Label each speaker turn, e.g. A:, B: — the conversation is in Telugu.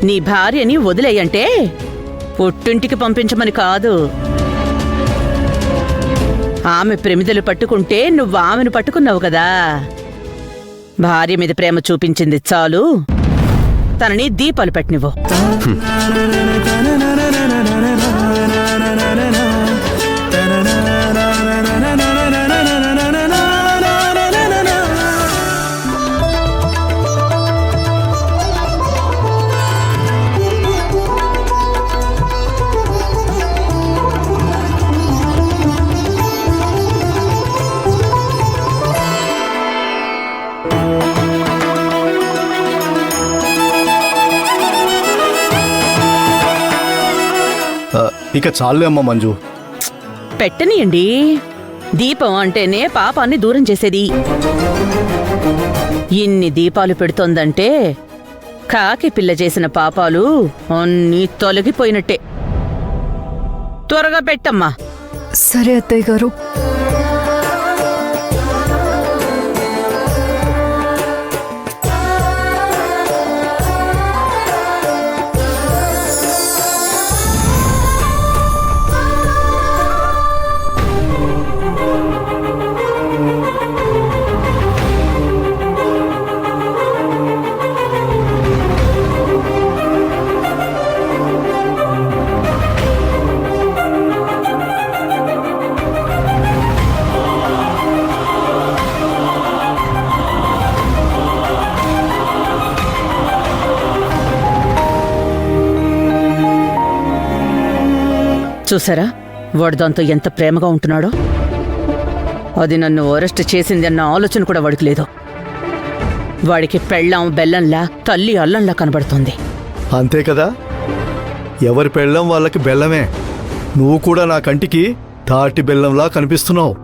A: నీ భార్యని వదిలేయంటే పుట్టింటికి పంపించమని కాదు. ఆమె ప్రమిదలు పట్టుకుంటే నువ్వు ఆమెను పట్టుకున్నావు కదా. భార్య మీద ప్రేమ చూపించింది చాలు, తనని దీపాలు పెట్టనివ్వు.
B: ఇక చాలే అమ్మ మంజు.
A: పెట్టనియండి. దీపం అంటేనే పాపాన్ని దూరం చేసేది. ఇన్ని దీపాలు పెడుతోందంటే కాకి పిల్ల చేసిన పాపాలు అన్నీ తొలగిపోయినట్టే. త్వరగా పెట్టమ్మా.
C: సరే అత్తయ్య గారు.
A: చూసారా వాడు దాంతో ఎంత ప్రేమగా ఉంటున్నాడో. అది నన్ను అరెస్ట్ చేసింది అన్న ఆలోచన కూడా వాడికి లేదు. వాడికి పెళ్ళాం బెల్లంలా, తల్లి అల్లంలా కనబడుతోంది.
B: అంతే కదా, ఎవరి పెళ్ళం వాళ్ళకి బెల్లమే. నువ్వు కూడా నా కంటికి తాటి బెల్లంలా కనిపిస్తున్నావు.